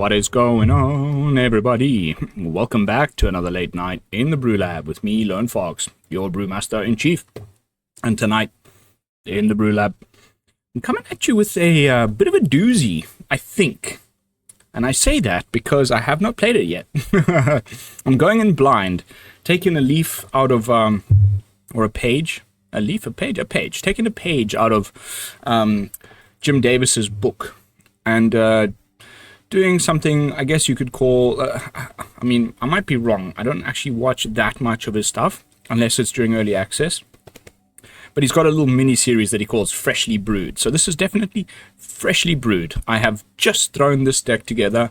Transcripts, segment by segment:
What is going on, everybody? Welcome back to another late night in the BrewLab with me, Lone Fox, your Brewmaster-in-Chief. And tonight, in the BrewLab, I'm coming at you with a bit of a doozy, I think. And I say that because I have not played it yet. I'm going in blind, taking a leaf out of, or a page, taking a page out of Jim Davis's book. And doing something, I guess you could call, I mean, I might be wrong. I don't actually watch that much of his stuff, unless it's during early access. But he's got a little mini-series that he calls Freshly Brewed. So this is definitely freshly brewed. I have just thrown this deck together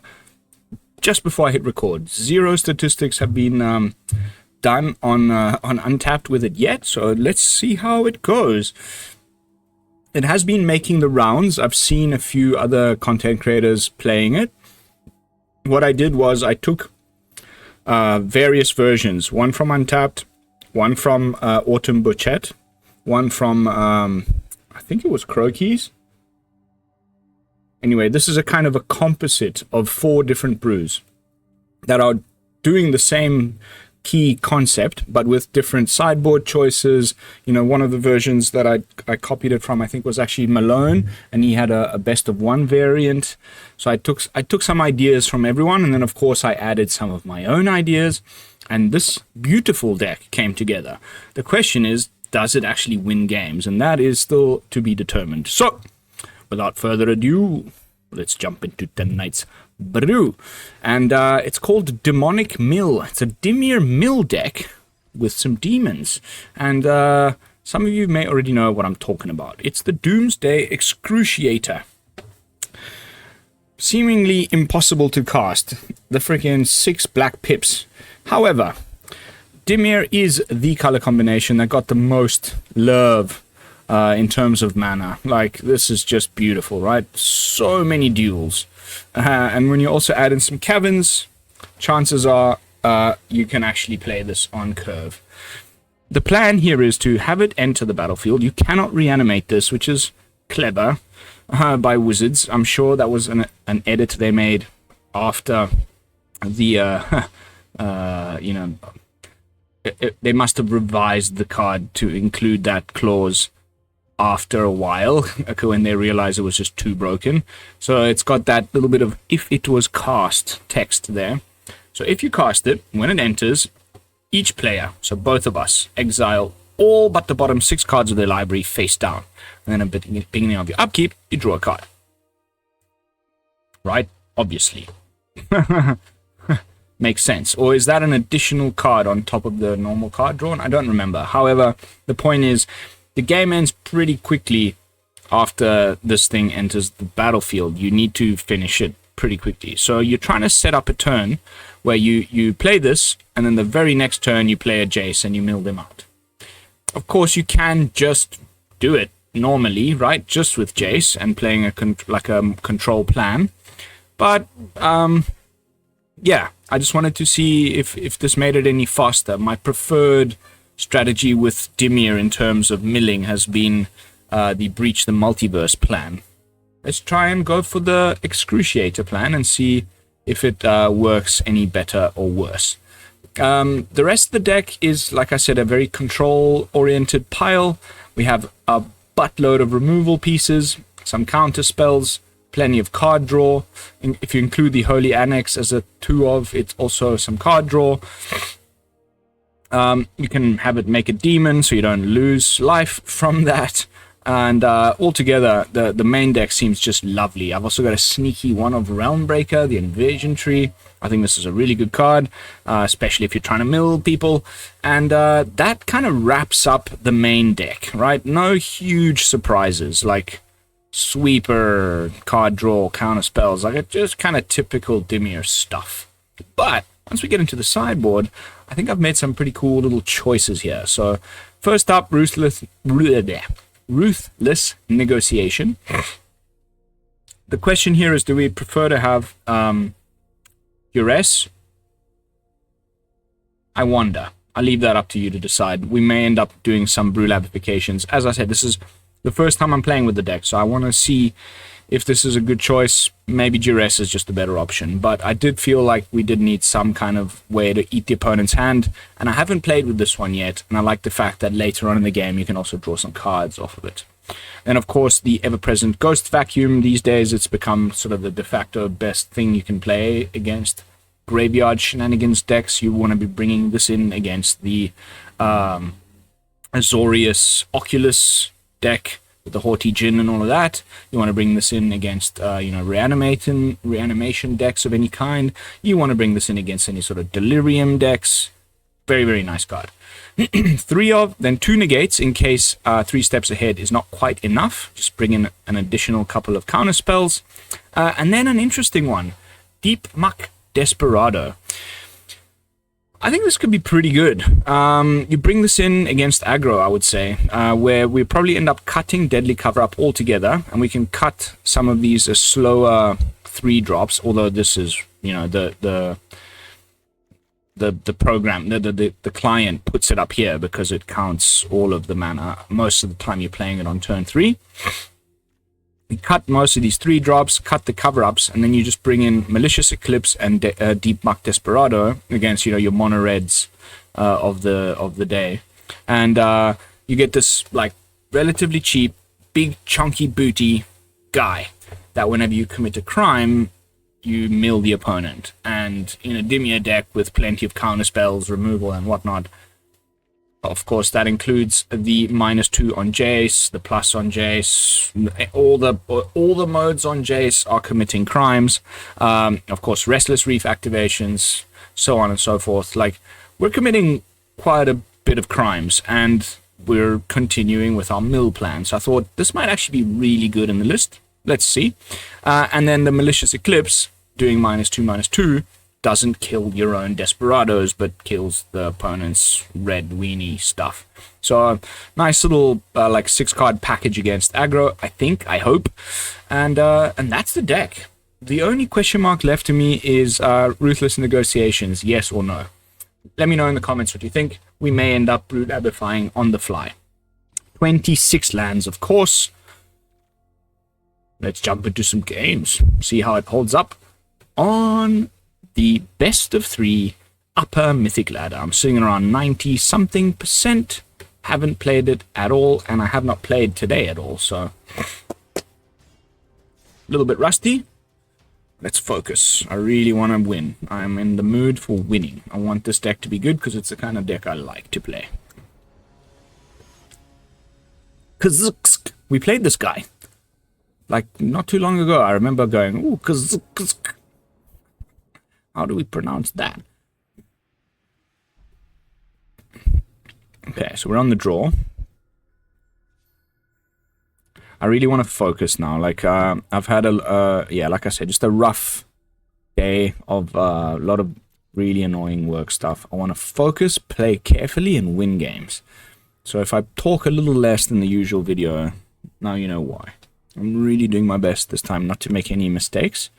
just before I hit record. Zero statistics have been done on Untapped with it yet, so let's see how it goes. It has been making the rounds. I've seen a few other content creators playing it. What I did was I took various versions. One from Untapped, one from Autumn Butchette, one from, I think it was Croquis. Anyway, this is a kind of a composite of 4 different brews that are doing the same key concept, but with different sideboard choices. You know, one of the versions that I copied it from, I think, was actually Malone, and he had a best of 1 variant. So I took some ideas from everyone, and then of course I added some of my own ideas, and this beautiful deck came together. The question is, does it actually win games? And that is still to be determined. So, without further ado, let's jump into tonight's brew. And it's called Demonic Mill. It's a Dimir Mill deck with some demons. And some of you may already know what I'm talking about. It's the Doomsday Excruciator. Seemingly impossible to cast. The freaking 6 black pips. However, Dimir is the color combination that got the most love in terms of mana. Like, this is just beautiful, right? So many duels. And when you also add in some caverns, chances are you can actually play this on curve. The plan here is to have it enter the battlefield. You cannot reanimate this, which is clever by Wizards. I'm sure that was an edit they made after the, you know, they must have revised the card to include that clause after a while, when they realized it was just too broken. So it's got that little bit of if it was cast text there. So if you cast it, when it enters, each player, so both of us, exile all but the bottom 6 cards of their library face down. And then at the beginning of your upkeep, you draw a card. Right? Obviously. Makes sense. Or is that an additional card on top of the normal card drawn? I don't remember. However, the point is, the game ends pretty quickly after this thing enters the battlefield. You need to finish it pretty quickly. So you're trying to set up a turn where you play this, and then the very next turn you play a Jace and you mill them out. Of course, you can just do it normally, right? Just with Jace and playing a control plan. But, yeah, I just wanted to see if this made it any faster. My preferred strategy with Dimir in terms of milling has been the Breach the Multiverse plan. Let's try and go for the Excruciator plan and see if it works any better or worse. The rest of the deck is, like I said, a very control-oriented pile. We have a buttload of removal pieces, some counter spells, plenty of card draw. If you include the Holy Annex as a 2 of, it's also some card draw. You can have it make a demon so you don't lose life from that. And altogether, the main deck seems just lovely. I've also got a sneaky one of Realmbreaker, the Invasion Tree. I think this is a really good card, especially if you're trying to mill people. And that kind of wraps up the main deck, right? No huge surprises like Sweeper, card draw, counter spells. Like, it's just kind of typical Dimir stuff. But once we get into the sideboard, I think I've made some pretty cool little choices here. So first up, Ruthless Negotiation. The question here is, do we prefer to have Duress? I wonder. I'll leave that up to you to decide. We may end up doing some BrewLab applications. As I said, this is the first time I'm playing with the deck, so I want to see if this is a good choice, maybe Duress is just a better option. But I did feel like we did need some kind of way to eat the opponent's hand, and I haven't played with this one yet, and I like the fact that later on in the game you can also draw some cards off of it. And of course, the ever-present Ghost Vacuum. These days it's become sort of the de facto best thing you can play against graveyard shenanigans decks. You want to be bringing this in against the Azorius Oculus deck with the Haughty Djinn and all of that. You want to bring this in against, reanimation decks of any kind. You want to bring this in against any sort of delirium decks. Very, very nice card. Then 2 negates in case 3 steps ahead is not quite enough. Just bring in an additional couple of counter spells. And then an interesting one, Deepmuck Desperado. I think this could be pretty good. You bring this in against aggro, I would say, where we probably end up cutting Deadly Cover-Up altogether, and we can cut some of these slower 3-drops, although this is, the program, the client puts it up here because it counts all of the mana most of the time you're playing it on turn 3. You cut most of these 3-drops, cut the cover-ups, and then you just bring in Malicious Eclipse and Deepmuck Desperado against, your mono reds of the day. And you get this, like, relatively cheap, big, chunky booty guy that whenever you commit a crime, you mill the opponent. And in a Dimir deck with plenty of counter spells, removal, and whatnot, of course, that includes the -2 on Jace, the plus on Jace, all the modes on Jace are committing crimes. Of course, Restless Reef activations, so on and so forth. Like, we're committing quite a bit of crimes, and we're continuing with our mill plan. So I thought this might actually be really good in the list. Let's see. And then the Malicious Eclipse, doing -2/-2, doesn't kill your own Desperados, but kills the opponent's red weenie stuff. So nice little 6-card package against aggro, I hope. And that's the deck. The only question mark left to me is Ruthless Negotiations, yes or no. Let me know in the comments what you think. We may end up BrewLabifying on the fly. 26 lands, of course. Let's jump into some games, see how it holds up on the best of 3 upper Mythic ladder. I'm sitting around 90-something%. Haven't played it at all, and I have not played today at all, so a little bit rusty. Let's focus. I really want to win. I'm in the mood for winning. I want this deck to be good because it's the kind of deck I like to play. Kazuksk. We played this guy like not too long ago. I remember going, ooh, Kazuksk. How do we pronounce that? Okay, so we're on the draw. I really want to focus now. Like, I've had like I said, just a rough day of a lot of really annoying work stuff. I want to focus, play carefully, and win games. So if I talk a little less than the usual video, now you know why. I'm really doing my best this time not to make any mistakes.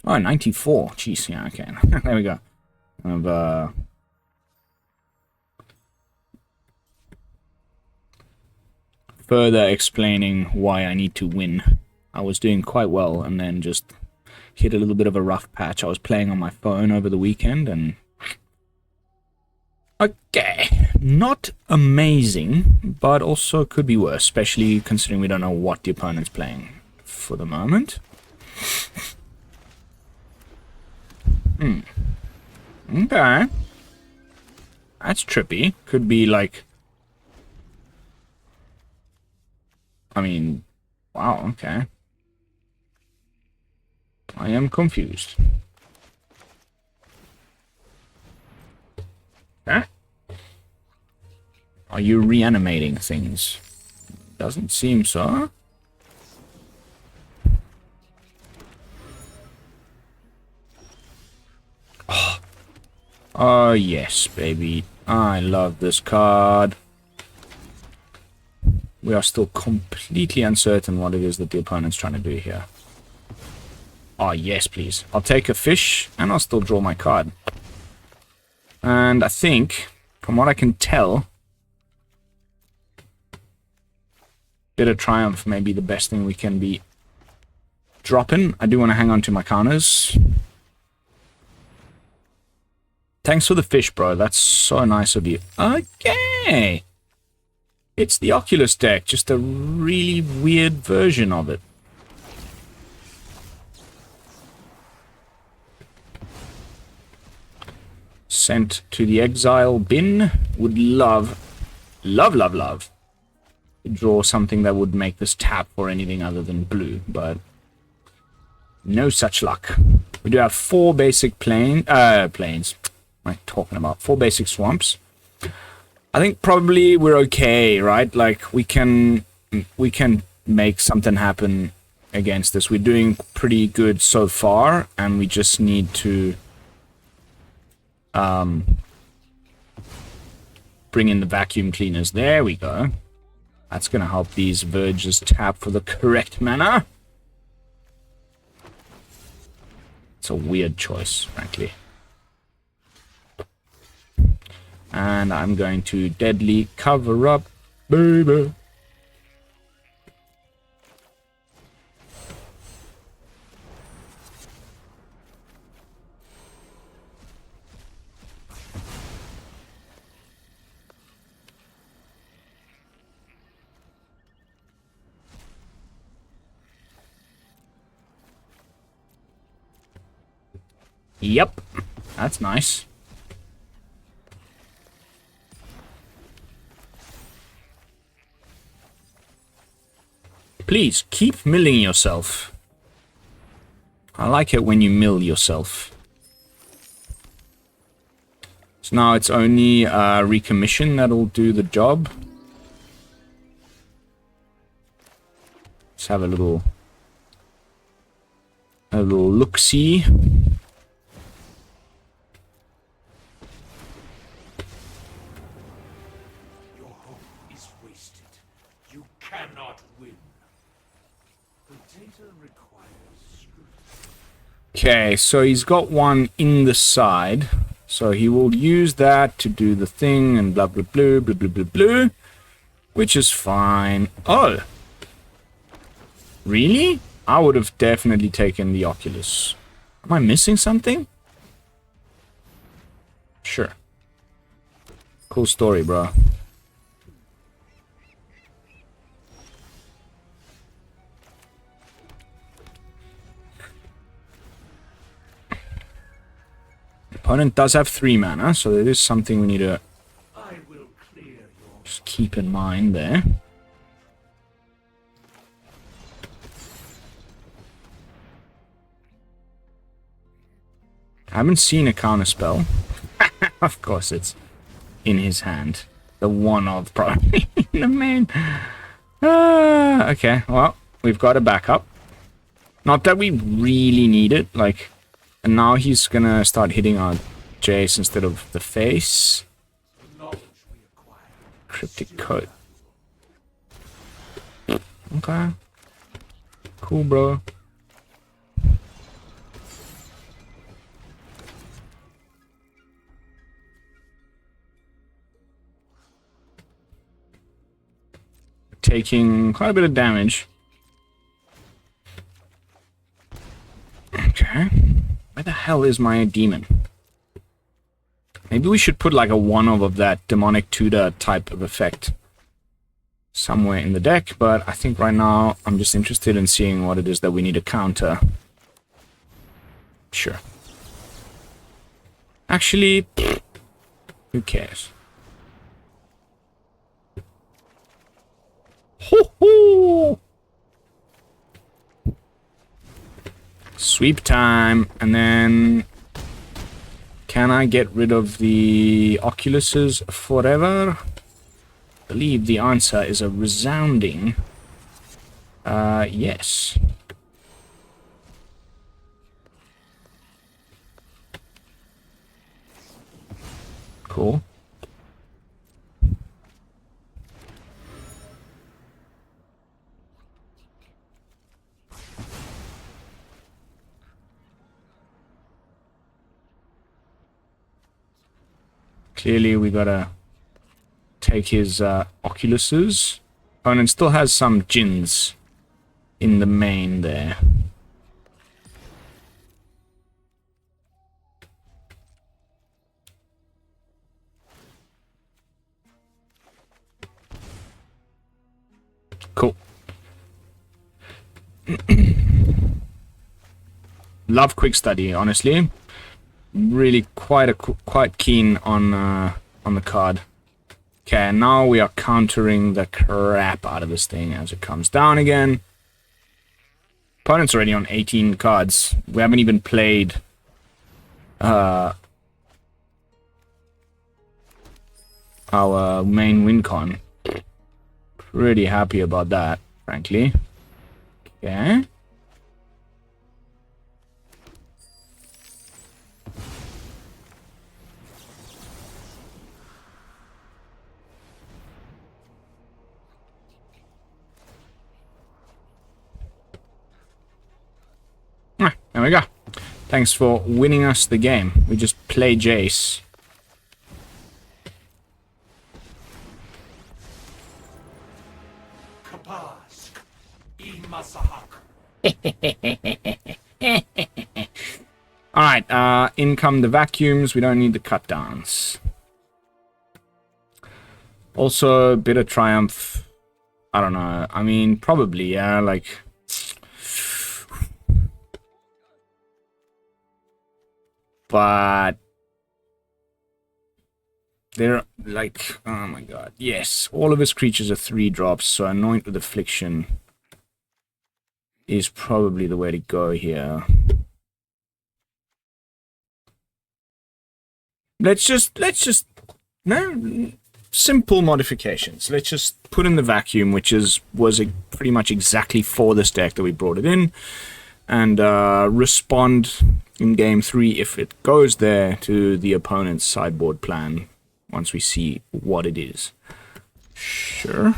Oh, 94. Jeez, yeah, okay. There we go. I've, further explaining why I need to win. I was doing quite well and then just hit a little bit of a rough patch. I was playing on my phone over the weekend and... Okay. Not amazing, but also could be worse, especially considering we don't know what the opponent's playing for the moment. Okay. That's trippy. Could be like... I mean, wow, okay. I am confused. Huh? Are you reanimating things? Doesn't seem so. Oh, yes, baby. I love this card. We are still completely uncertain what it is that the opponent's trying to do here. Oh, yes, please. I'll take a fish, and I'll still draw my card. And I think, from what I can tell, Bit of Triumph may be the best thing we can be dropping. I do want to hang on to my counters. Thanks for the fish, bro. That's so nice of you. Okay. It's the Oculus deck, just a really weird version of it. Sent to the exile bin. Would love to draw something that would make this tap for anything other than blue, but no such luck. We do have 4 basic plains. What am I talking about? 4 basic swamps. I think probably we're okay, right? Like we can make something happen against this. We're doing pretty good so far, and we just need to bring in the vacuum cleaners. There we go. That's gonna help these verges tap for the correct mana. It's a weird choice, frankly. And I'm going to deadly cover up, baby. Yep, that's nice. Please, keep milling yourself. I like it when you mill yourself. So now it's only recommission that'll do the job. Let's have a little look-see. Okay, so he's got one in the side, so he will use that to do the thing and blah blah blah blah blah blah blah, which is fine. Oh, really? I would have definitely taken the Oculus. Am I missing something? Sure. Cool story, bro. Opponent does have 3 mana, so there is something we need to just keep in mind there. I haven't seen a counterspell. Of course it's in his hand. The one of probably in the main. Okay, well, we've got a backup. Not that we really need it, like... And now he's gonna start hitting our Jace instead of the face. Cryptic Code. Okay. Cool, bro. Taking quite a bit of damage. Okay. Where the hell is my demon? Maybe we should put like a one-of that demonic tutor type of effect somewhere in the deck, but I think right now I'm just interested in seeing what it is that we need to counter. Sure. Actually, who cares? Ho-ho! Sweep time, and then can I get rid of the Oculuses forever? I believe the answer is a resounding yes. Cool. Clearly, we gotta take his Oculuses. Opponent still has some Djinns in the main there. Cool. Love quick study, honestly. Really quite keen on the card. Okay, now we are countering the crap out of this thing as it comes down again. Opponent's already on 18 cards. We haven't even played our main win con. Pretty happy about that, frankly. Okay. There we go. Thanks for winning us the game. We just play Jace. Alright, in come the vacuums. We don't need the cut downs. Also, a bit of Triumph. I don't know. I mean, probably, yeah, like... But... They're like... Oh my god. Yes, all of his creatures are 3-drops, so Anoint with Affliction is probably the way to go here. Let's just no simple modifications. Let's just put in the vacuum, which was pretty much exactly for this deck that we brought it in, and respond in game 3 if it goes there to the opponent's sideboard plan once we see what it is. Sure.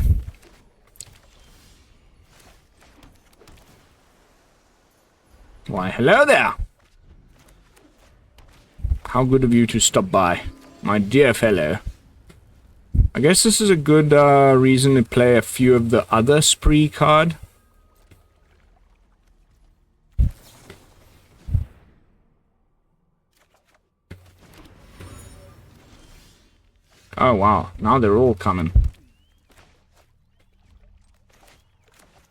Why, hello there! How good of you to stop by, my dear fellow. I guess this is a good reason to play a few of the other spree card. Oh wow, now they're all coming.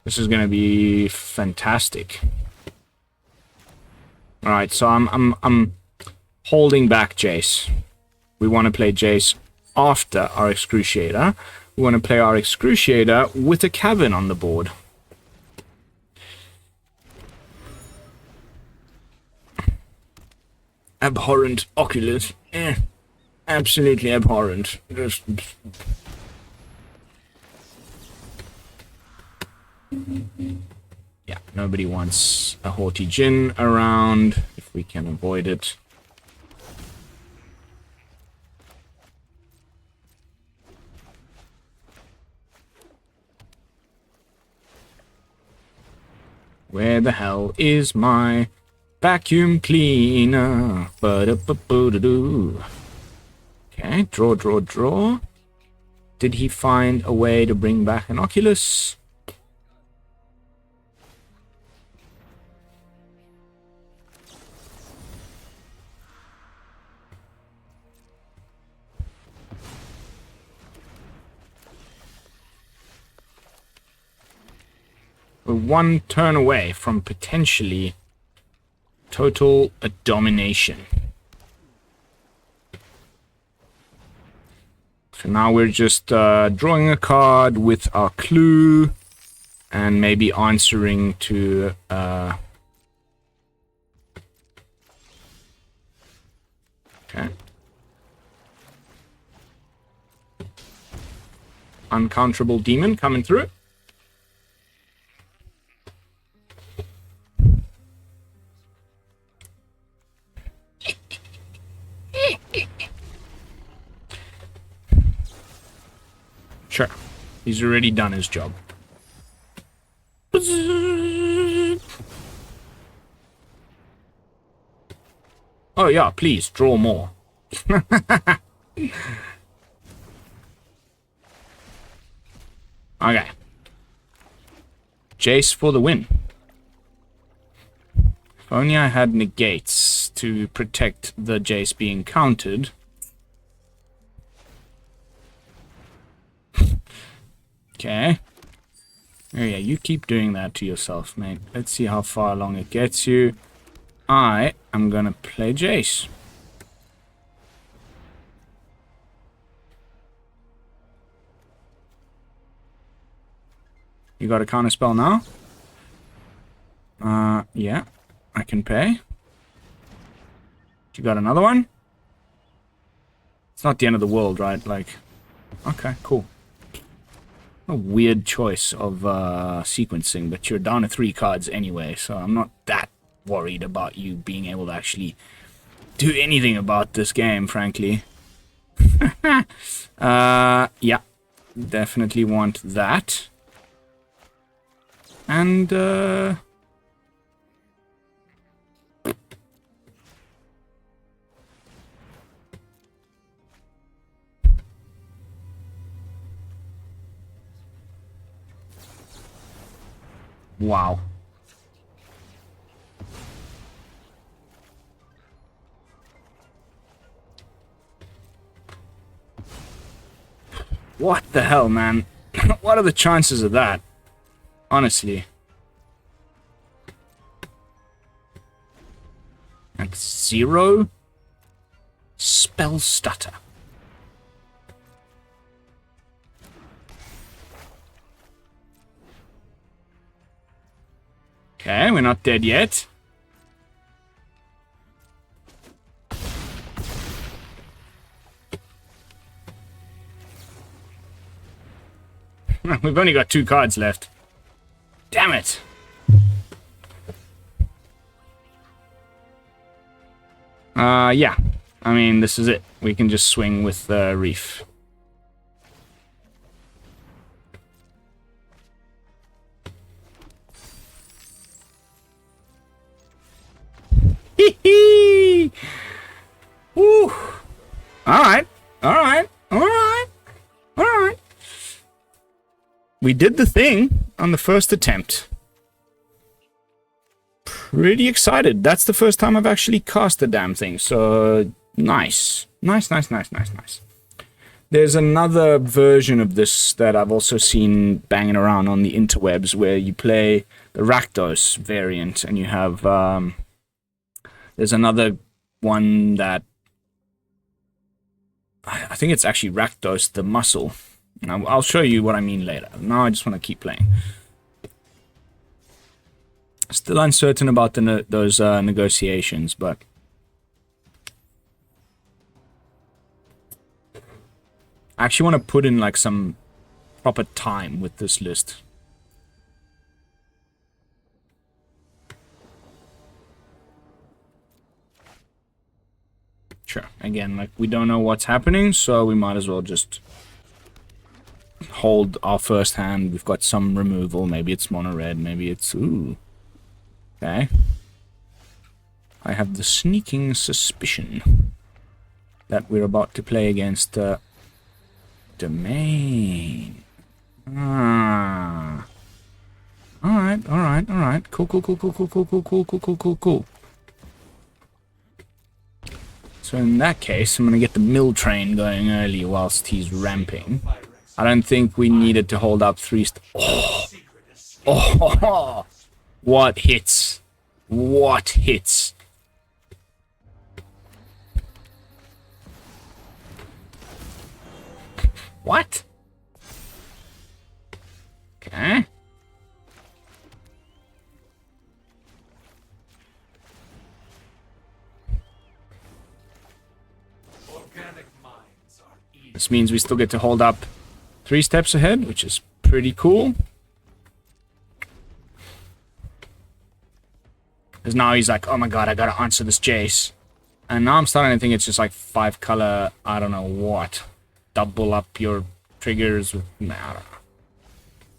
This is gonna be fantastic. Alright, so I'm holding back Jace. We want to play Jace after our Excruciator. We want to play our Excruciator with a Cavern on the board. Abhorrent Oculus. Absolutely abhorrent. Just... Yeah, nobody wants a haughty Djinn around, if we can avoid it. Where the hell is my vacuum cleaner? Ba-da-ba-boo-da-doo. Okay, draw. Did he find a way to bring back an Oculus? We're one turn away from potentially total domination. So now we're just drawing a card with our clue and maybe answering to okay. Uncounterable demon coming through. Sure. He's already done his job. Oh yeah, please, draw more. Okay. Jace for the win. If only I had negates to protect the Jace being countered. Okay. Oh yeah, you keep doing that to yourself, mate. Let's see how far along it gets you. I am gonna play Jace. You got a counter spell now? Yeah. I can pay. You got another one? It's not the end of the world, right? Like, okay, cool. A weird choice of sequencing, but you're down to 3 cards anyway, so I'm not that worried about you being able to actually do anything about this game, frankly. Yeah. Definitely want that. And, wow. What the hell, man? What are the chances of that? Honestly. And 0 spell stutter. Okay, we're not dead yet. We've only got 2 cards left. Damn it. Yeah. I mean, this is it. We can just swing with the Reef. Hee hee! Woo! Alright. Alright. Alright. Alright. We did the thing on the first attempt. Pretty excited. That's the first time I've actually cast the damn thing, so nice. Nice, nice, nice, nice, nice. There's another version of this that I've also seen banging around on the interwebs where you play the Rakdos variant and you have, there's another one that, I think it's actually Rakdos the Muscle. I'll show you what I mean later. Now I just want to keep playing. Still uncertain about those negotiations, but I actually want to put in like some proper time with this list. Sure. Again, like we don't know what's happening, so we might as well just hold our first hand. We've got some removal. Maybe it's mono red. Maybe it's ooh. Okay. I have the sneaking suspicion that we're about to play against Domain. Ah. Alright, alright, alright. Cool, cool, cool, cool, cool, cool, cool, cool, cool, cool, cool, cool. So in that case, I'm gonna get the mill train going early whilst he's ramping. I don't think we needed to hold up 3 oh! Oh! What hits? What hits? What? Okay. This means we still get to hold up 3 steps ahead, which is pretty cool. Because now he's like, oh my god, I gotta answer this Jace. And now I'm starting to think it's just like 5 color, I don't know what. Double up your triggers with, nah, I don't know.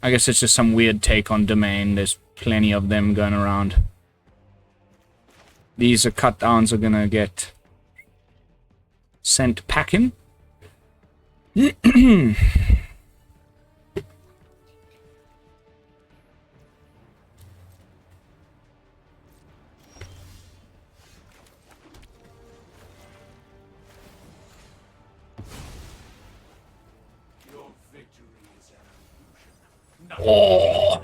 I guess it's just some weird take on Domain. There's plenty of them going around. These cut downs are gonna get sent packing. Oh!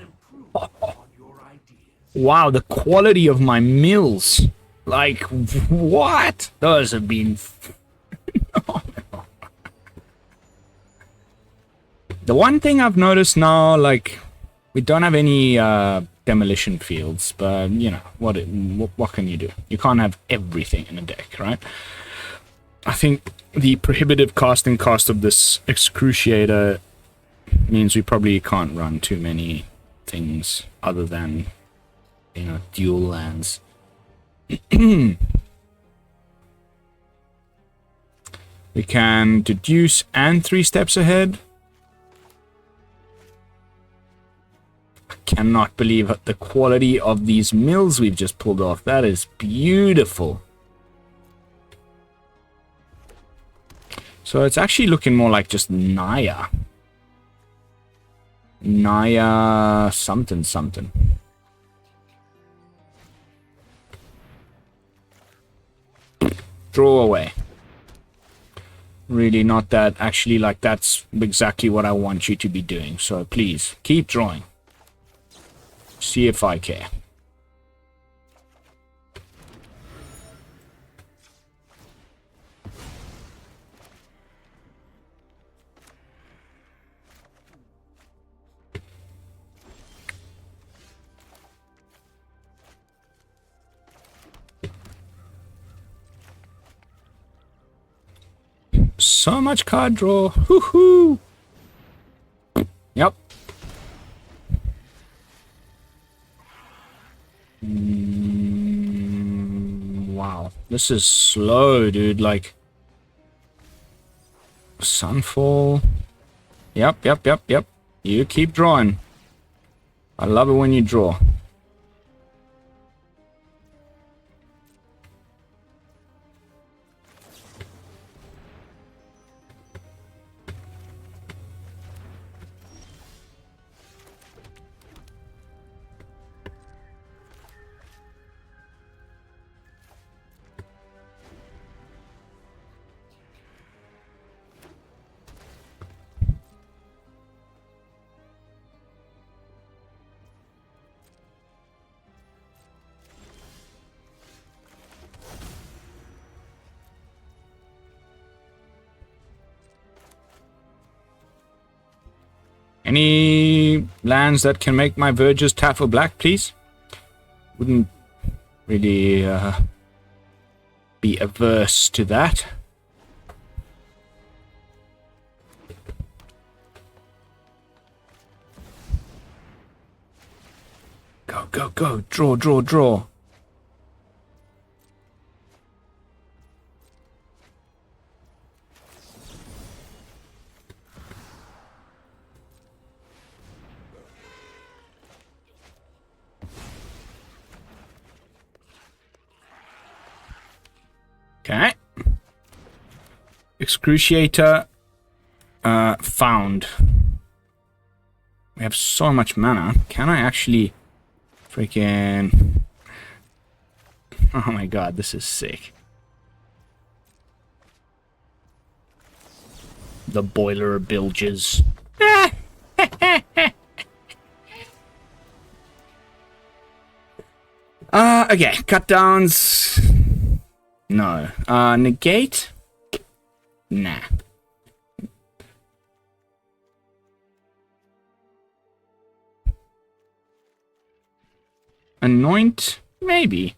Wow, the quality of my mills. Like, what? Those have been... The one thing I've noticed now, like, we don't have any demolition fields, but, you know, what can you do? You can't have everything in a deck, right? I think the prohibitive casting cost of this Excruciator means we probably can't run too many things other than, you know, dual lands. We can deduce and 3 steps ahead. I cannot believe the quality of these mills we've just pulled off. That is beautiful. So it's actually looking more like just Naya. Naya something something. Draw away. Really not that. Actually, like, that's exactly what I want you to be doing. So please, keep drawing. See if I care. So much card draw. Hoo-hoo. Yep. Wow. This is slow, dude. Like, Sunfall. Yep. You keep drawing. I love it when you draw. Any lands that can make my verges tap for black, please? Wouldn't really be averse to that. Go. Draw. Okay. Excruciator found. We have so much mana. Can I actually freaking... Oh my god, this is sick. The boiler bilges. Okay, cut downs. No. Negate? Nah. Anoint? Maybe.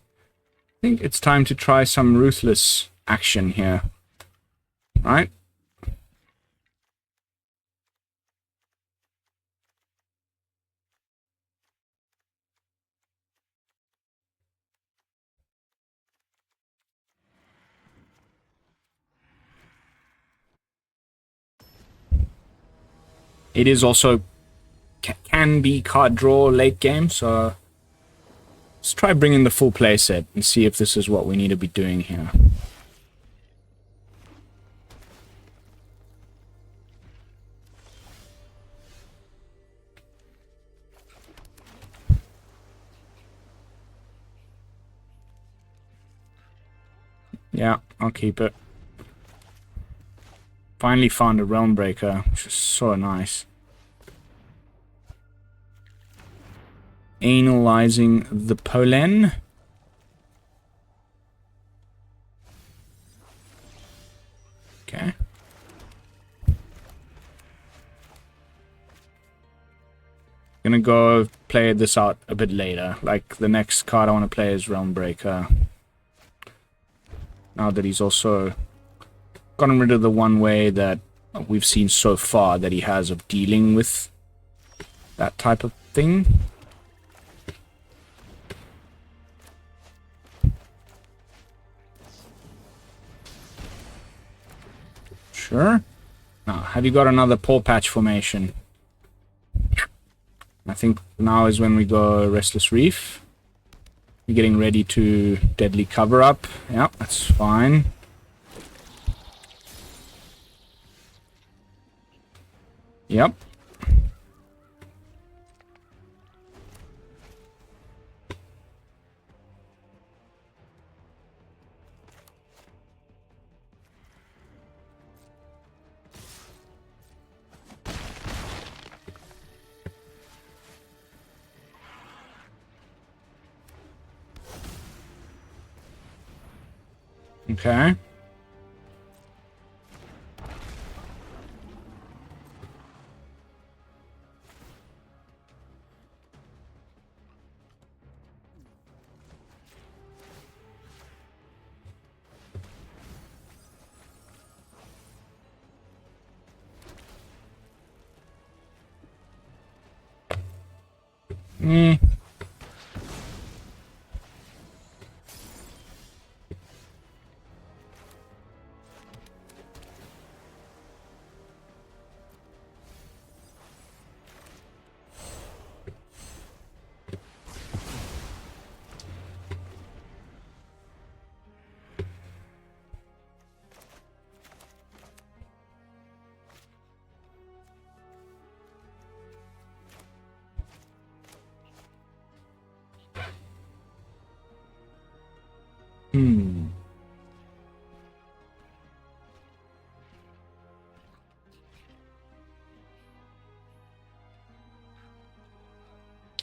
I think it's time to try some ruthless action here. Right? It is also can be card draw late game, so let's try bringing the full play set and see if this is what we need to be doing here. Yeah, I'll keep it. Finally found a Realmbreaker, which is so nice. analyzing the pollen. Okay. Gonna go play this out a bit later. Like, the next card I want to play is Realmbreaker. Now that he's also gotten rid of the one way that we've seen so far that he has of dealing with that type of thing. Sure. Now, have you got another paw patch formation? I think now is when we go Restless Reef. We're getting ready to Deadly Cover Up. Yeah, that's fine. Yep. Okay.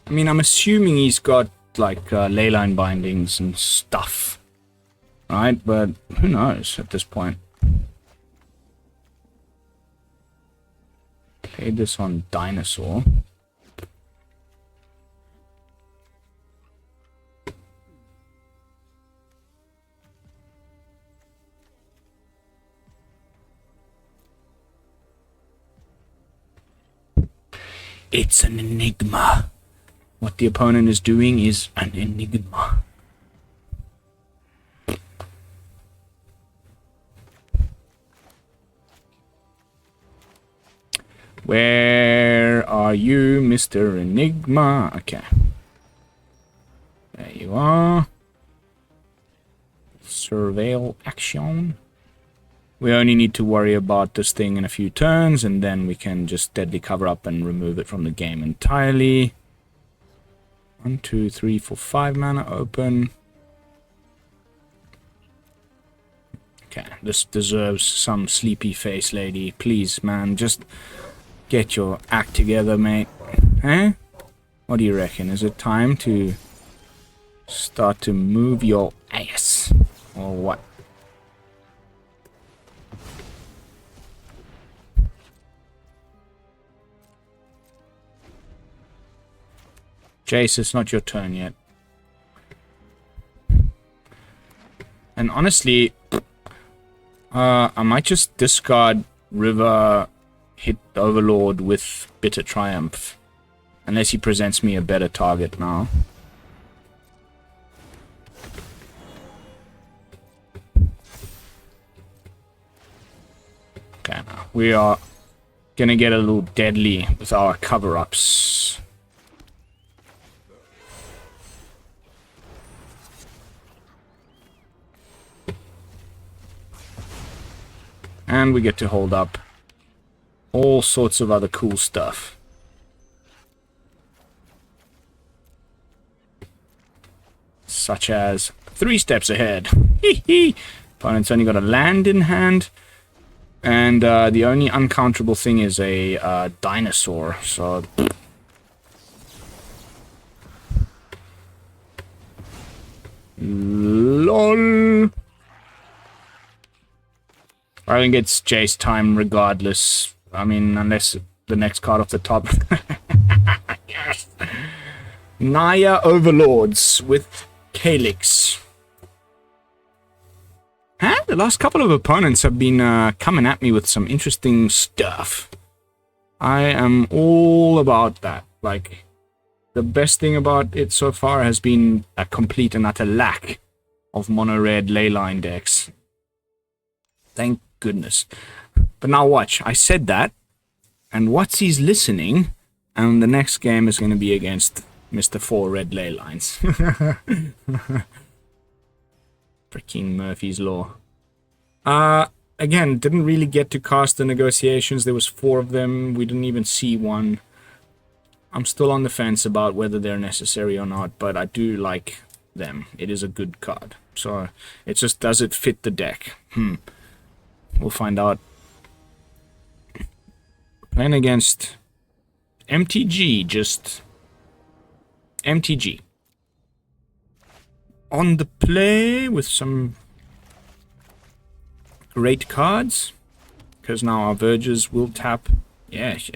I mean, I'm assuming he's got, like, leyline bindings and stuff. Right? But who knows at this point? Played this on Dinosaur. It's an enigma. What the opponent is doing is an enigma. Where are you, Mr. Enigma? Okay. There you are. Surveil action. We only need to worry about this thing in a few turns, and then we can just Deadly Cover Up and remove it from the game entirely. 1, 2, 3, 4, 5 mana open. Okay, this deserves some sleepy face, lady. Please, man, just get your act together, mate. Eh? What do you reckon? Is it time to start to move your ass? Or what? Jace, it's not your turn yet. And honestly, I might just discard River, hit Overlord with Bitter Triumph. Unless he presents me a better target now. Okay, now we are gonna get a little deadly with our cover-ups. And we get to hold up all sorts of other cool stuff. Such as 3 steps ahead. Hee. Opponent's only got a land in hand. And the only uncounterable thing is a dinosaur. So LOL. I think it's Jace time regardless. I mean, unless the next card off the top. Yes. Naya Overlords with Calyx. Huh? The last couple of opponents have been coming at me with some interesting stuff. I am all about that. Like, the best thing about it so far has been a complete and utter lack of mono-red leyline decks. Thank goodness. But now watch, I said that, and Watsy's listening, and the next game is going to be against Mr. 4 red leylines. Freaking Murphy's Law. Again, didn't really get to cast the negotiations. There was 4 of them. We didn't even see one. I'm still on the fence about whether they're necessary or not, but I do like them. It is a good card. So, it's just, does it fit the deck? We'll find out. Playing against MTG, just MTG. On the play with some great cards, because now our Verges will tap. Yes,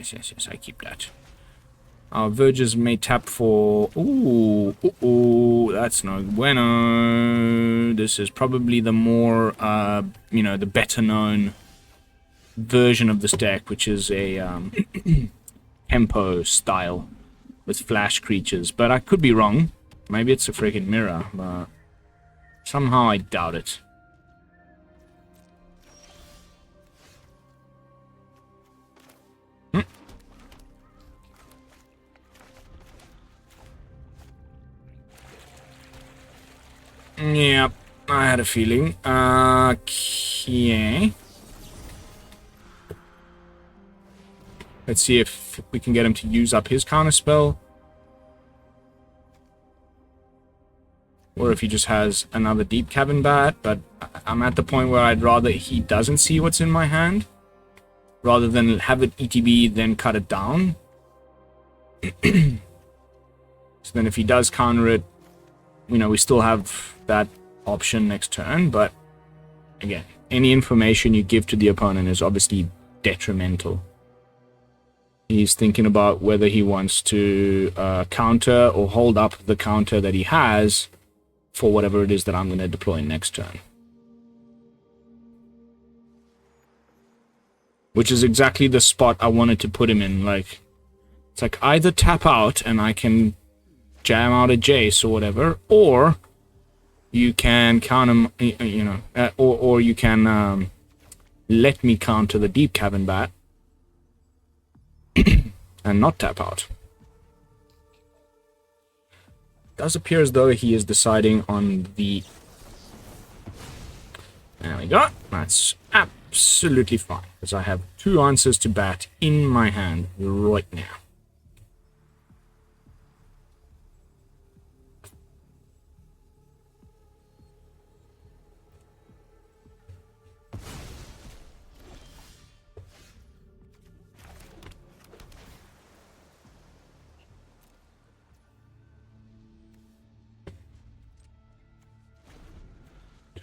I keep that. Our Verges may tap for... Ooh, that's no bueno. This is probably the more, you know, the better known version of this deck, which is a tempo style with flash creatures. But I could be wrong. Maybe it's a freaking mirror, but somehow I doubt it. Yep, I had a feeling. Okay. Let's see if we can get him to use up his counterspell. Or if he just has another Deep Cavern Bat, but I'm at the point where I'd rather he doesn't see what's in my hand, rather than have it ETB, then cut it down. So then if he does counter it, you know, we still have that option next turn, but again, any information you give to the opponent is obviously detrimental. He's thinking about whether he wants to counter or hold up the counter that he has for whatever it is that I'm going to deploy next turn. Which is exactly the spot I wanted to put him in. Like, it's like either tap out and I can jam out a Jace or whatever, or you can counter, you know, or you can let me counter the Deep Cavern Bat and not tap out. Does appear as though he is deciding on the... There we go. That's absolutely fine, because I have 2 answers to bat in my hand right now.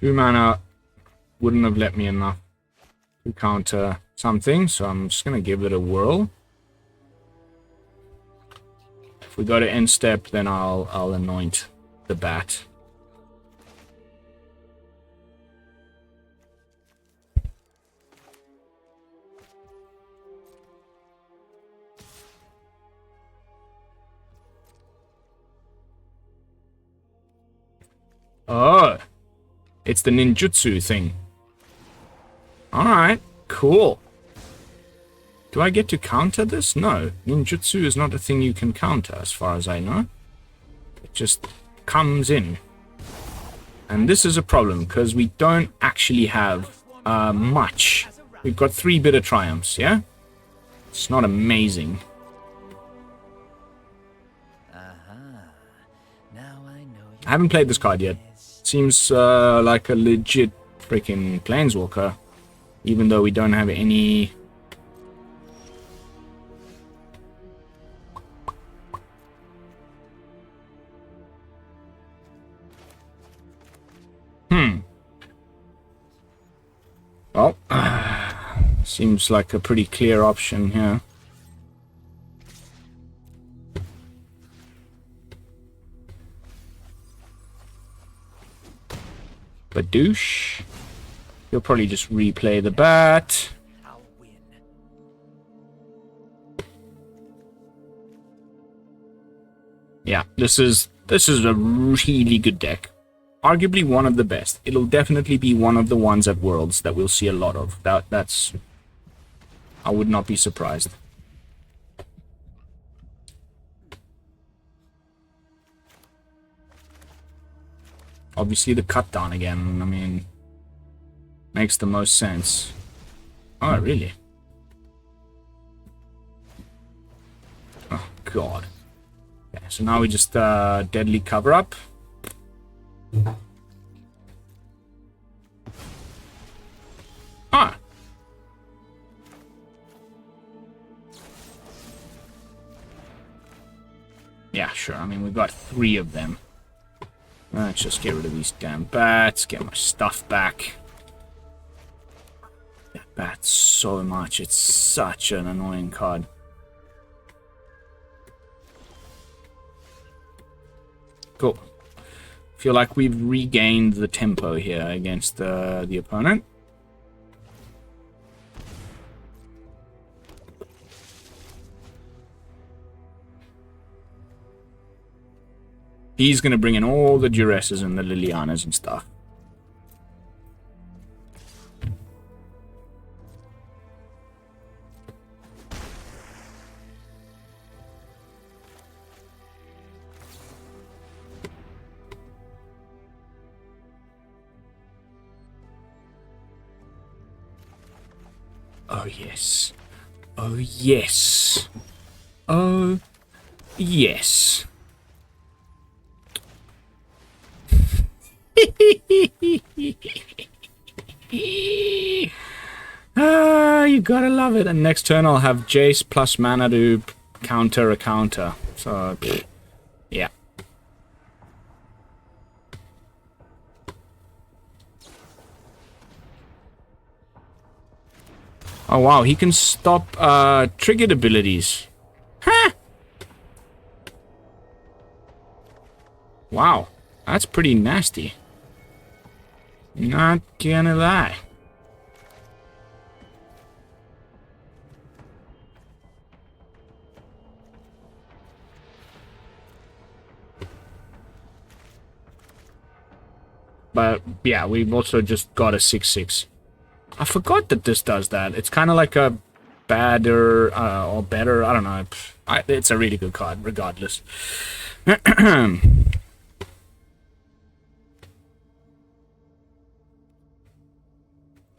Two mana wouldn't have let me enough to counter something, so I'm just going to give it a whirl. If we go to end step, then I'll anoint the bat. Oh, it's the ninjutsu thing. Alright, cool. Do I get to counter this? No, ninjutsu is not a thing you can counter as far as I know. It just comes in. And this is a problem, because we don't actually have much. We've got 3 bitter triumphs, yeah? It's not amazing. I haven't played this card yet. Seems like a legit freaking Planeswalker, even though we don't have any... Seems like a pretty clear option here. Deduce. He'll probably just replay the bat. Yeah, this is a really good deck. Arguably one of the best. It'll definitely be one of the ones at Worlds that we'll see a lot of. That's... I would not be surprised. Obviously the cut down again, I mean, makes the most sense. Oh, really? Oh, God. Okay, so now we just deadly cover up. Ah! Yeah, sure, I mean, we've got 3 of them. Let's just get rid of these damn bats, get my stuff back. That bats so much, it's such an annoying card. Cool. Feel like we've regained the tempo here against the opponent. He's going to bring in all the Duresses and the Lilianas and stuff. Oh, yes. Oh, yes. Oh, yes. You gotta love it. And next turn I'll have Jace plus mana to counter a counter. So, yeah. Oh wow, he can stop triggered abilities. Huh! Wow, that's pretty nasty. Not gonna lie. But yeah, we've also just got a 6/6. I forgot that this does that. It's kind of like a badder or better. I don't know. It's a really good card, regardless.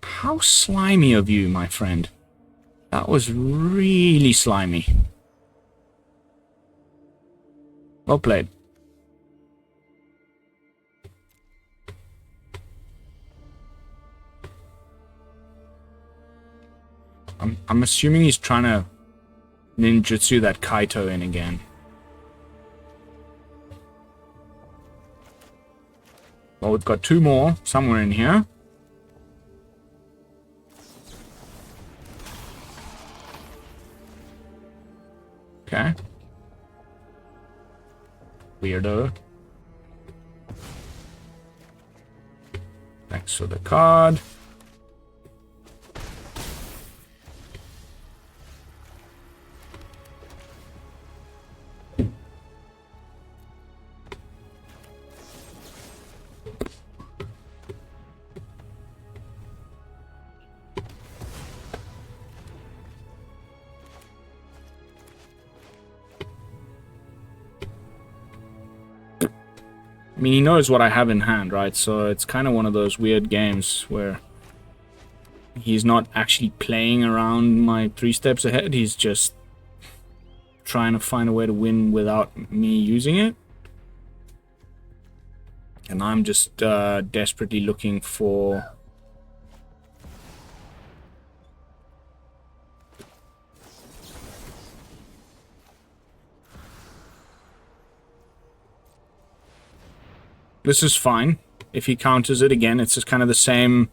How slimy of you, my friend. That was really slimy. Well played. I'm assuming he's trying to ninjutsu that Kaito in again. Well, we've got 2 more somewhere in here. Okay. Weirdo. Thanks for the card. I mean, he knows what I have in hand, right? So it's kind of one of those weird games where he's not actually playing around my 3 steps ahead. He's just trying to find a way to win without me using it. And I'm just desperately looking for... This is fine. If he counters it again, it's just kind of the same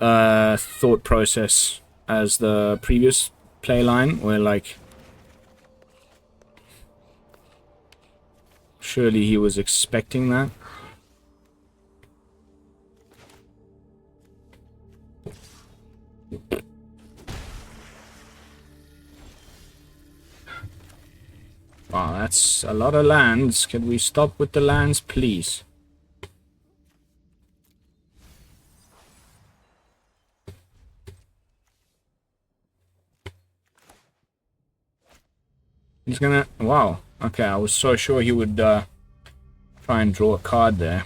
thought process. as the previous playline, where like surely he was expecting that. Wow, that's a lot of lands. Can we stop with the lands, please? He's gonna... Wow. Okay, I was so sure he would try and draw a card there.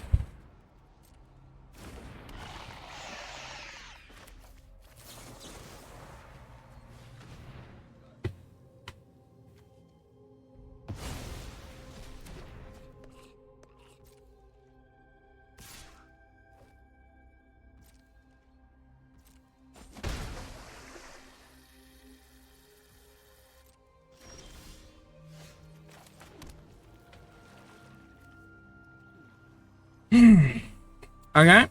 Okay.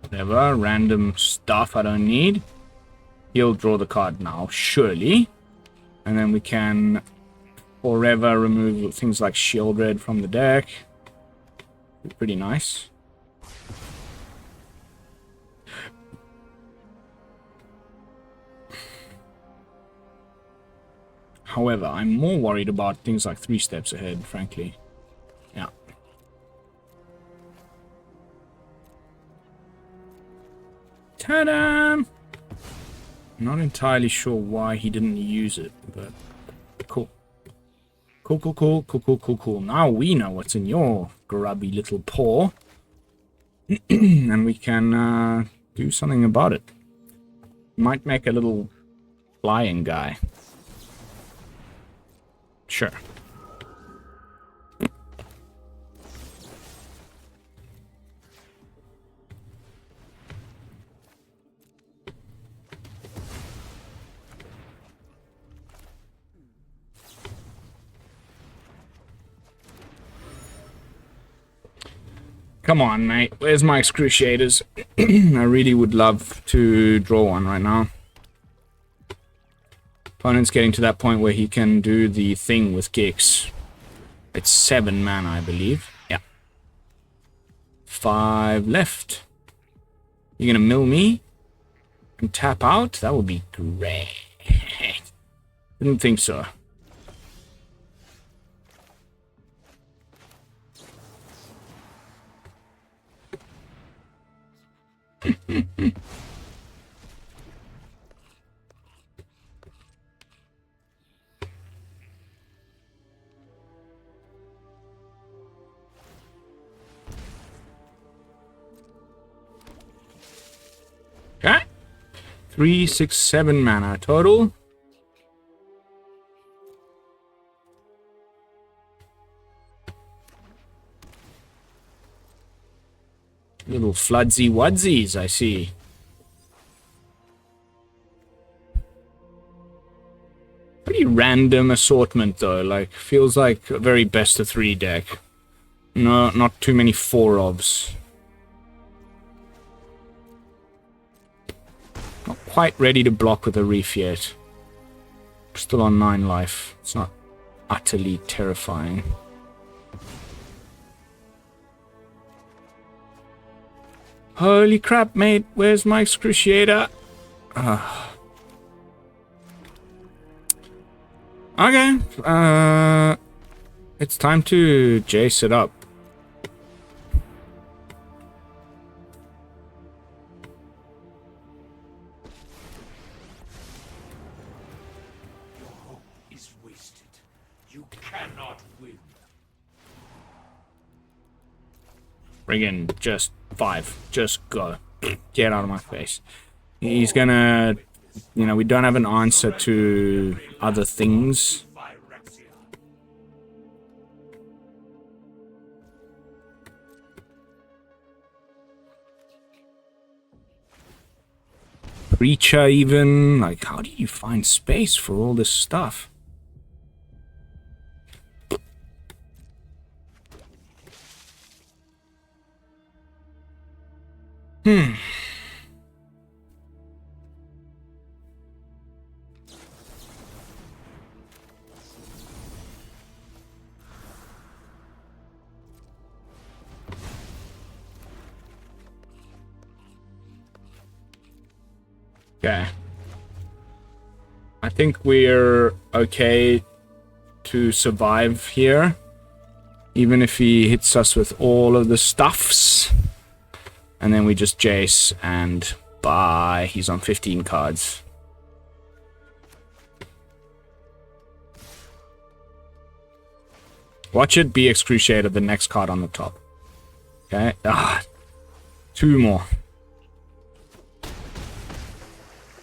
Whatever. Random stuff I don't need. He'll draw the card now, surely. And then we can forever remove things like Shieldred from the deck. Pretty nice. However, I'm more worried about things like 3 steps ahead, frankly. Yeah. Ta-da! Not entirely sure why he didn't use it, but cool. Cool. Now we know what's in your grubby little paw. And we can do something about it. Might make a little flying guy. Sure. Come on, mate. Where's my Excruciators? I really would love to draw one right now. Opponent's getting to that point where he can do the thing with Gix. It's 7 mana, I believe. Yeah. 5 left. You're gonna mill me? And tap out? That would be great. Didn't think so. Okay. 3, 6, 7 mana total. Little floodsy wudsies, I see. Pretty random assortment though, like feels like a very best of 3 deck. No, not too many 4-ofs. Not quite ready to block with a reef yet. Still on 9 life. It's not utterly terrifying. Holy crap, mate. Where's my Excruciator? Okay. It's time to Jace it up. Friggin' just 5. Just go. Get out of my face. He's gonna... You know, we don't have an answer to other things. Preacher even. Like, how do you find space for all this stuff? Okay. I think we're okay to survive here. Even if he hits us with all of the stuffs. And then we just Jace and bye. He's on 15 cards. Watch it be Excruciator, the next card on the top. Okay. Ah, 2 more.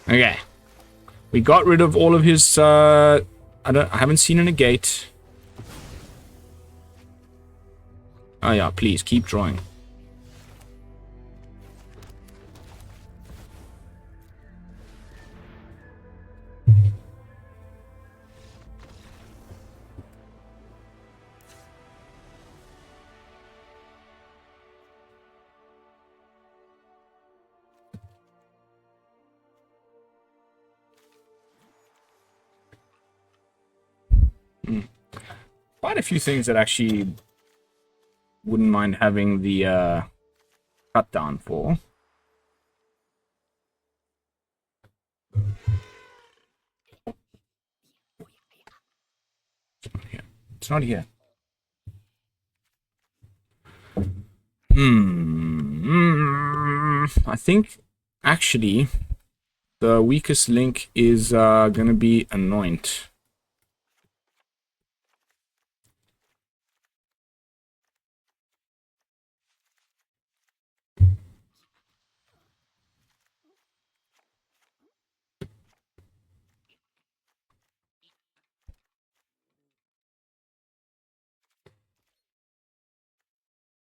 Okay. We got rid of all of his, I haven't seen a Negate. Oh yeah, please, keep drawing. Quite a few things that actually wouldn't mind having the cut down for. It's not here. I think actually the weakest link is gonna be Anoint.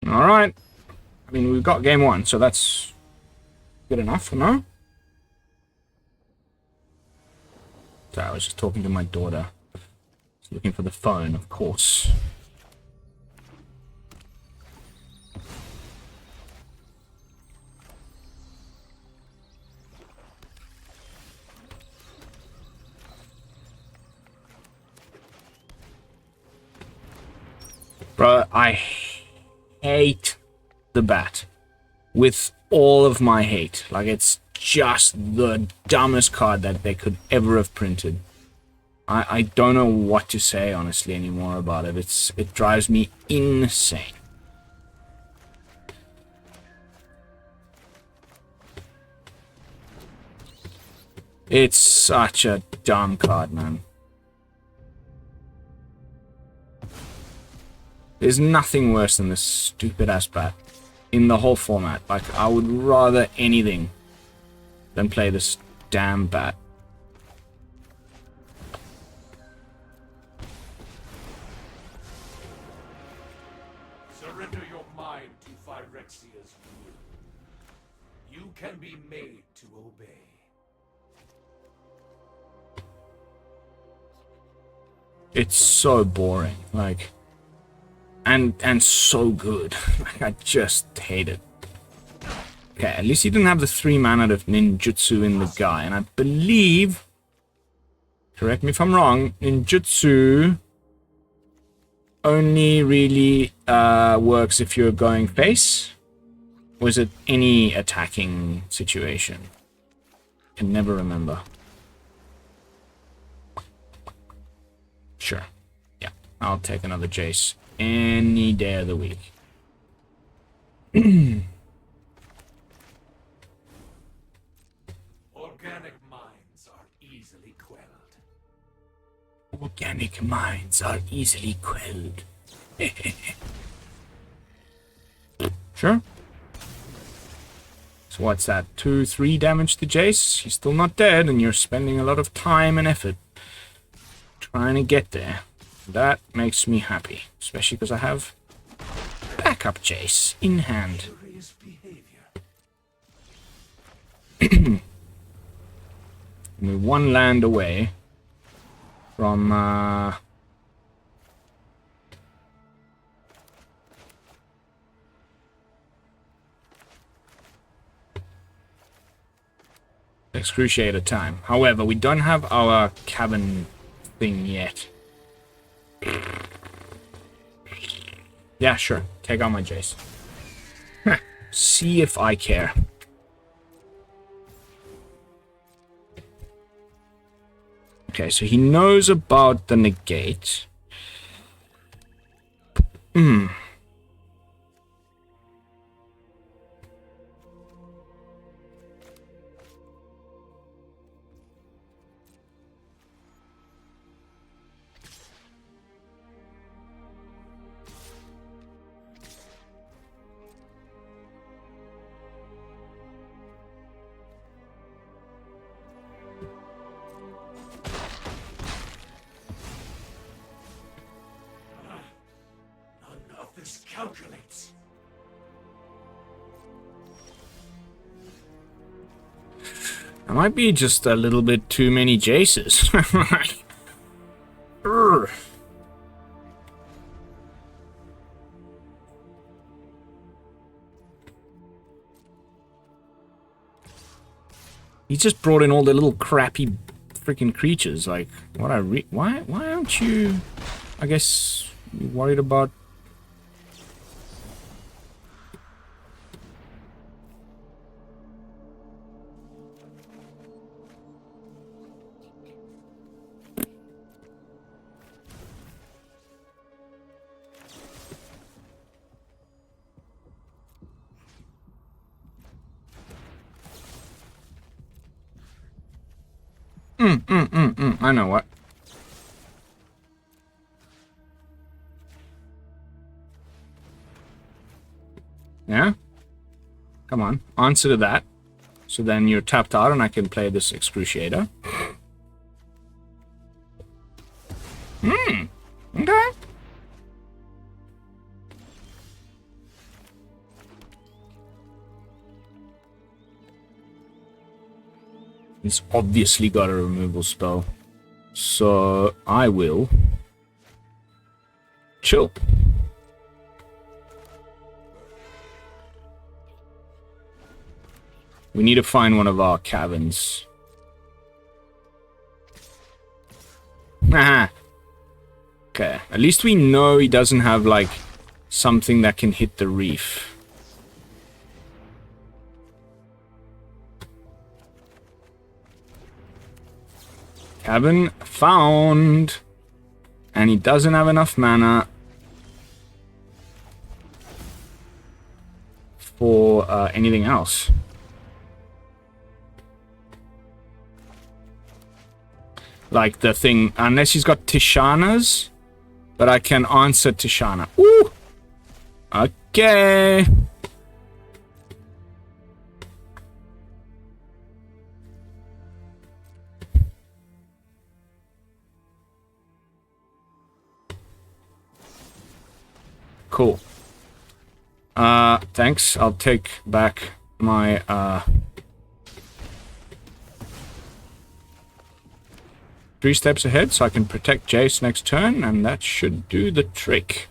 Alright. I mean, we've got game 1, so that's good enough for now. So I was just talking to my daughter. She's looking for the phone, of course. Bro, I hate the bat with all of my hate. Like, it's just the dumbest card that they could ever have printed. I don't know what to say, honestly, anymore about it. It drives me insane. It's such a dumb card, man. There's nothing worse than this stupid-ass bat in the whole format. Like, I would rather anything than play this damn bat. Surrender your mind to Phyrexia's will. You can be made to obey. It's so boring, like, and so good. Like, I just hate it. Okay, at least he didn't have the 3 mana of ninjutsu in the guy, and I believe, correct me if I'm wrong, ninjutsu only really works if you're going face, or is it any attacking situation? I can never remember. Sure. Yeah, I'll take another Jace any day of the week. Organic minds are easily quelled. Organic minds are easily quelled. Sure. So what's that? 2-3 damage to Jace? He's still not dead, and you're spending a lot of time and effort trying to get there. That makes me happy, especially because I have backup Jace in hand. We're 1 land away from Excruciator time. However, we don't have our Cavern thing yet. Yeah, sure. Take out my Jace. See if I care. Okay, so he knows about the negate. None of this calculates. That might be just a little bit too many Jaces. Urgh. He just brought in all the little crappy freaking creatures. Like, why aren't you, I guess, worried about... I know what. Yeah? Come on, answer to that. So then you're tapped out and I can play this Excruciator. Okay. He's obviously got a removal spell. So I will chill. We need to find one of our caverns. Haha. Okay, at least we know he doesn't have like something that can hit the reef. Cavern found. And he doesn't have enough mana for anything else. Like the thing, unless he's got Tishana's, but I can answer Tishana. Ooh! Okay. Cool. Thanks. I'll take back my, 3 steps ahead so I can protect Jace next turn, and that should do the trick.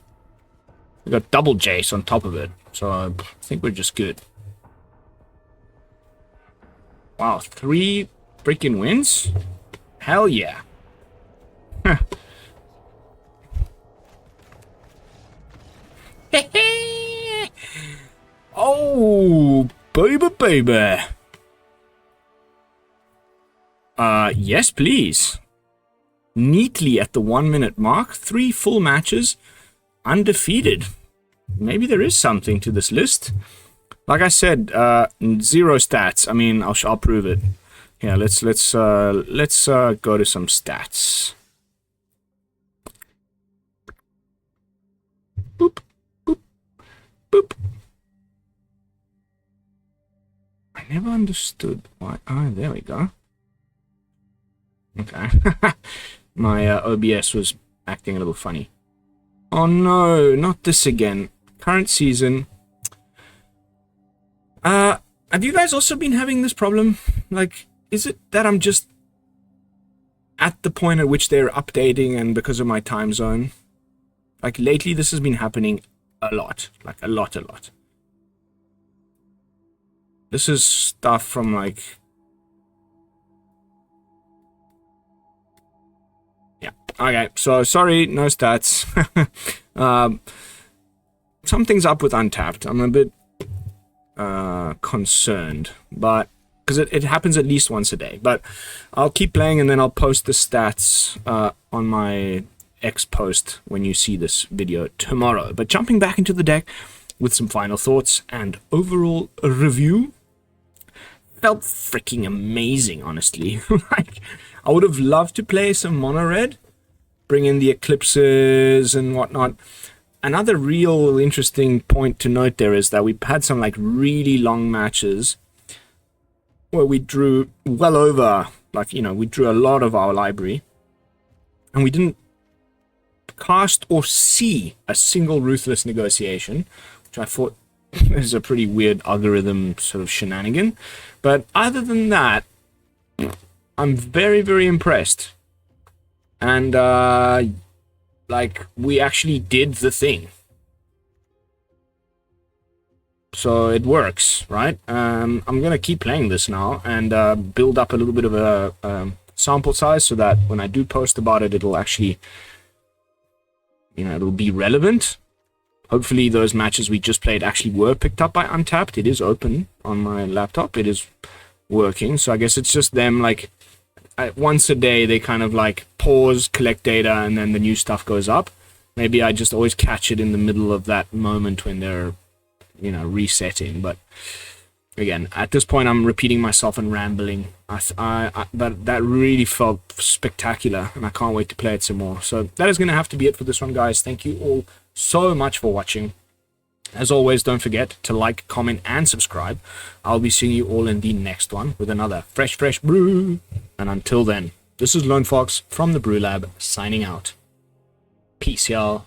We got double Jace on top of it, so I think we're just good. Wow, 3 freaking wins? Hell yeah. Oh, baby. Yes, please. Neatly at the 1 minute mark, 3 full matches, undefeated. Maybe there is something to this list. Like I said, 0 stats. I mean, I'll prove it. Yeah, let's go to some stats. Boop, boop, boop. I never understood why. Ah, there we go. Okay. My OBS was acting a little funny. Oh no, not this again. Current season. Have you guys also been having this problem? Like, is it that I'm just at the point at which they're updating and because of my time zone? Like, lately this has been happening a lot. Like, a lot. This is stuff from, like, Okay, so sorry, no stats. Something's up with Untapped. I'm a bit concerned, but because it happens at least once a day. But I'll keep playing and then I'll post the stats on my X post when you see this video tomorrow. But jumping back into the deck with some final thoughts and overall review, felt freaking amazing, honestly. Like, I would have loved to play some mono red, bring in the eclipses and whatnot. Another real interesting point to note there is that we had some like really long matches where we drew well over, like, you know, we drew a lot of our library and we didn't cast or see a single Ruthless Negotiation, which I thought is a pretty weird algorithm sort of shenanigan. But other than that, I'm very, very impressed. And, like, we actually did the thing. So it works, right? I'm going to keep playing this now and build up a little bit of a sample size so that when I do post about it, it'll actually, you know, it'll be relevant. Hopefully those matches we just played actually were picked up by Untapped. It is open on my laptop. It is working. So I guess it's just them, like, once a day they kind of like pause, collect data, and then the new stuff goes up. Maybe I just always catch it in the middle of that moment when they're, you know, resetting. But again, at this point I'm repeating myself and rambling. But that really felt spectacular and I can't wait to play it some more. So that is going to have to be it for this one, guys. Thank you all so much for watching. As always, don't forget to like, comment, and subscribe. I'll be seeing you all in the next one with another fresh brew. And until then, this is Lone Fox from the BrewLab signing out. Peace, y'all.